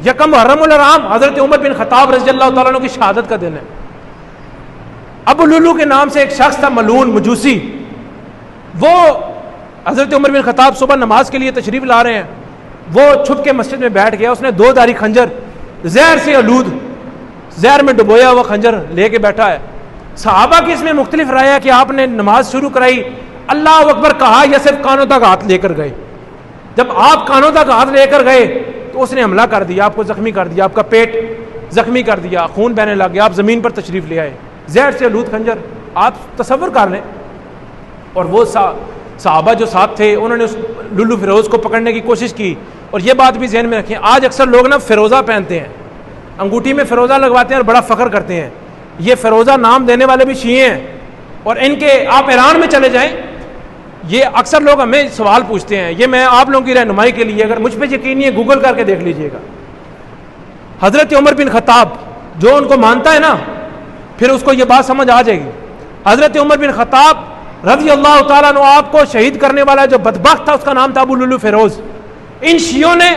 यकम मुहर्रमुल हराम हजरत Umar bin Khattab रज़ियल्लाहु तआला अन्हु की शहादत का दिन है। अबू लुलू के नाम से एक शख्स था मलून मजूसी, वो हजरत उमर बिन खत्ताब सुबह नमाज के लिए तशरीफ ला रहे हैं, वो छुप के मस्जिद में बैठ गया, उसने दो धारी खंजर जहर से आलूद, जहर में डुबोया हुआ खंजर लेके बैठा है। सहाबा की इसमें मुख्तलिफ राय है कि आपने नमाज शुरू कराई, अल्लाह अकबर कहा या सिर्फ कानों तक हाथ लेकर गए। जब आप कानों तक हाथ लेकर गए तो उसने हमला कर दिया, आपको जख्मी कर दिया, आपका पेट जख्मी कर दिया, खून बहने लग गया, आप जमीन पर तशरीफ ले आए, जहर से आलूद खंजर, आप तसव्वुर कर लें। और वो सहाबा जो साथ थे उन्होंने उस लुल्लू फिरोज को पकड़ने की कोशिश की। और ये बात भी जहन में रखें, आज अक्सर लोग ना फिरोजा पहनते हैं, अंगूठी में फिरोजा लगवाते हैं और बड़ा फख्र करते हैं। ये फिरोजा नाम देने वाले भी शिये हैं, और इनके आप ईरान में चले जाएं, ये अक्सर लोग हमें सवाल पूछते हैं, ये मैं आप लोगों की रहनुमाई के लिए, अगर मुझ पर यकीन नहीं है गूगल करके देख लीजिएगा। हजरत उमर बिन खत्ताब जो उनको मानता है ना, फिर उसको ये बात समझ आ जाएगी। हजरत उमर बिन खत्ताब रज़ियल्लाहु ताला अन्हु आपको शहीद करने वाला जो बदबख्त था उसका नाम था अबू लुलू फिरोज। इन शियों ने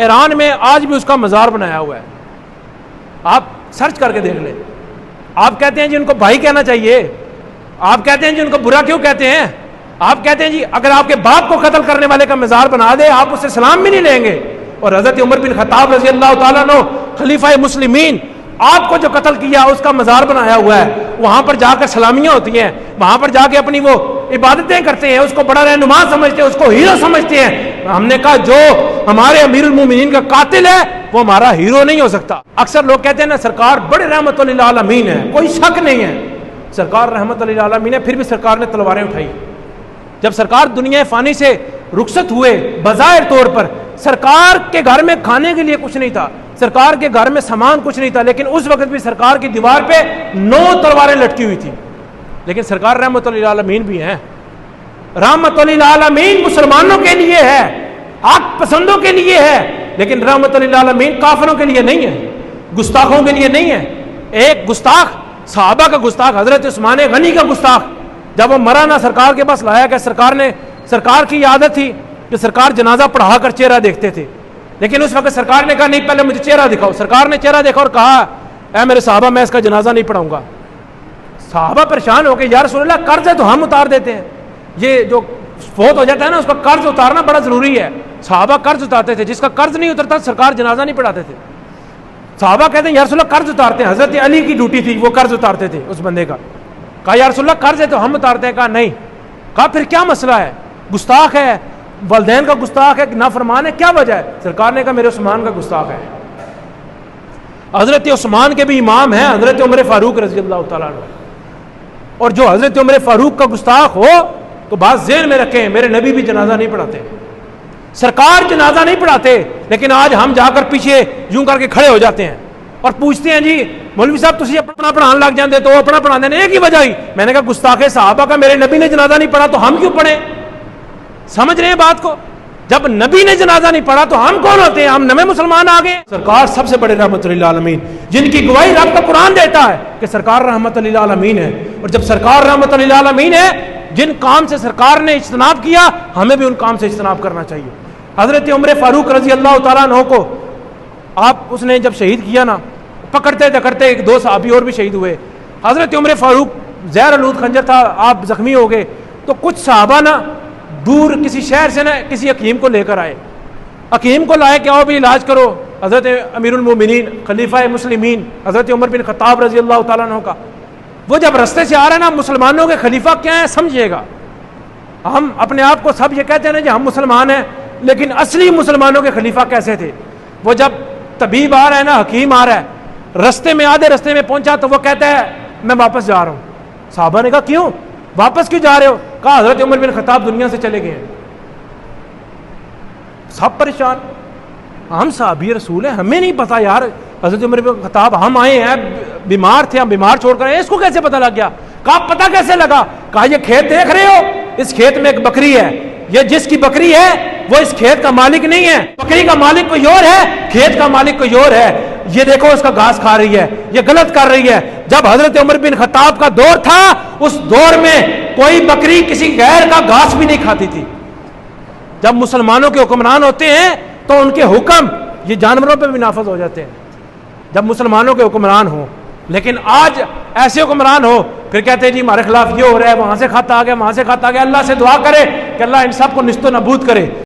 ईरान में आज भी उसका मज़ार बनाया हुआ है, आप सर्च करके देख लें। आप कहते हैं जी उनको भाई कहना चाहिए, आप कहते हैं जी उनको बुरा क्यों कहते हैं, आप कहते हैं जी अगर आपके बाप को कत्ल करने वाले का मज़ार बना दे आप उससे सलाम भी नहीं लेंगे। और हजरत उमर बिन खत्ताब रज़ियल्लाहु ताला अन्हु खलीफा मुस्लिमीन, आपको जो कत्ल किया उसका मज़ार बनाया हुआ है, वहां पर जाकर सलामियां होती हैं, वहां पर जाके अपनी वो इबादतें करते हैं, उसको बड़ा रहनुमा समझते हैं, उसको हीरो समझते हैं। हमने कहा जो हमारे अमीरुल मोमिनीन का कातिल है वो हमारा हीरो नहीं हो सकता। अक्सर लोग कहते हैं ना सरकार बड़े रहमतुल लिल आलमीन है, कोई शक नहीं है सरकार रहमतुल लिल आलमीन है, फिर भी सरकार ने तलवारें उठाई। जब सरकार दुनिया फानी से रुखसत हुए, बज़ाहिर तौर पर सरकार के घर में खाने के लिए कुछ नहीं था, सरकार के घर में सामान कुछ नहीं था, लेकिन उस वक्त भी सरकार की दीवार पे 9 तलवारें लटकी हुई थी। लेकिन सरकार रहमतुल लिल आलमीन भी हैं, रहमतुल लिल आलमीन मुसलमानों के लिए है, हक पसंदों के लिए है, लेकिन रहमतुल लिल आलमीन काफिरों के लिए नहीं है, गुस्ताखों के लिए नहीं है। एक गुस्ताख सहाबा का गुस्ताख, हजरत उस्मान गनी का गुस्ताख, जब वो मरा ना सरकार के पास लाया गया, सरकार की आदत थी कि सरकार जनाजा पढ़ा कर चेहरा देखते थे, लेकिन उस वक्त सरकार ने कहा नहीं पहले मुझे चेहरा दिखाओ। सरकार ने चेहरा देखा और कहा ऐ मेरे साहबा मैं इसका जनाजा नहीं पढ़ाऊंगा। साहबा परेशान हो गए, या रसूलल्लाह कर्ज है तो हम उतार देते हैं, ये जो फोत हो जाता है ना उसका कर्ज उतारना बड़ा जरूरी है। साहबा कर्ज उतारते थे, जिसका कर्ज नहीं उतरता सरकार जनाजा नहीं पढ़ाते थे। साहबा कहते हैं या रसूलल्लाह कर्ज उतारते हैं, हजरत अली की ड्यूटी थी वो कर्ज उतारते थे उस बंदे का। कहा या रसूलल्लाह कर्ज है तो हम उतारते हैं, कहा नहीं। कहा फिर क्या मसला है, गुस्ताख है, वलदैन का गुस्ताख है, नाफरमान है, क्या वजह है? सरकार ने कहा मेरे उस्मान का गुस्ताख है। हजरत उस्मान के भी इमाम है हजरत उमर फारूक रज़ियल्लाहु ताला अन्हु, और जो हजरत उमर फारूक का गुस्ताख हो तो बात ज़हन में रखें मेरे नबी भी जनाजा नहीं पढ़ाते, सरकार जनाजा नहीं पढ़ाते, लेकिन आज हम जाकर पीछे यूं करके खड़े हो जाते हैं और पूछते हैं जी मौलवी साहब तुम अपना पढ़ाने लग जाते तो अपना पढ़ा देने एक ही वजह ही। मैंने कहा गुस्ताखे साहबा का मेरे नबी ने जनाजा नहीं पढ़ा तो हम क्यों पढ़े? समझ रहे हैं बात को? जब नबी ने जनाजा नहीं पढ़ा तो हम कौन होते हैं? हम नए मुसलमान आ गए। सरकार सबसे बड़े रहमतुल लिल आलमीन, जिनकी गवाही रब का कुरान देता है कि सरकार रहमतुल लिल आलमीन है। और जब सरकार रहमतुल लिल आलमीन है, जिन काम से सरकार ने इज्तनाब किया हमें भी उन काम से इज्तनाब करना चाहिए। हजरत उमर फारूक रज़ियल्लाहु ताला अन्हु को आप उसने जब शहीद किया ना, पकड़ते पकड़ते एक 2 सहाबी और भी शहीद हुए। हजरत उमर फारूक जहर आलूद खंजर था, आप जख्मी हो गए, तो कुछ सहाबा ना दूर किसी शहर से ना किसी हकीम को लेकर आए, हकीम को लाए कि आओ भी इलाज करो। हजरत अमीरुल मोमिनीन खलीफा मुस्लिमीन हजरत उमर बिन खत्ताब रज़ियल्लाहु ताला अन्हु का, वो जब रास्ते से आ रहे हैं ना, मुसलमानों के खलीफा क्या है समझिएगा। हम अपने आप को सब ये कहते हैं ना कि हम मुसलमान हैं, लेकिन असली मुसलमानों के खलीफा कैसे थे? वो जब तबीब आ रहा है ना, हकीम आ रहा है, रास्ते में आधे रास्ते में पहुंचा तो वो कहता है मैं वापस जा रहा हूं। साहबा ने कहा क्यों, वापस क्यों जा रहे हो? कहा हजरत उमर बिन खत्ताब दुनिया से चले गए हैं। सब परेशान, हम साहबी रसूल हैं, हमें नहीं पता यार हजरत उमर बिन खत्ताब, हम आए हैं बीमार थे, हम बीमार छोड़कर आए, इसको कैसे पता लग गया? कहा पता कैसे लगा? कहा ये खेत देख रहे हो, इस खेत में एक बकरी है, ये जिसकी बकरी है वो इस खेत का मालिक नहीं है, बकरी का मालिक कोई और है, खेत का मालिक कोई और है, ये देखो उसका घास खा रही है, ये गलत कर रही है। जब हजरत उमर बिन खत्ताब का दौर था उस दौर में कोई बकरी किसी गैर का घास भी नहीं खाती थी। जब मुसलमानों के हुक्मरान होते हैं तो उनके हुक्म ये जानवरों पे भी नाफज हो जाते हैं जब मुसलमानों के हुक्मरान हों। लेकिन आज ऐसे हुक्मरान हो फिर कहते हैं जी हमारे खिलाफ ये हो रहा है, वहां से खत आ गया, वहां से खत आ गया। अल्लाह से दुआ करे कि अल्लाह इन सब को निस्तो नबूद करे।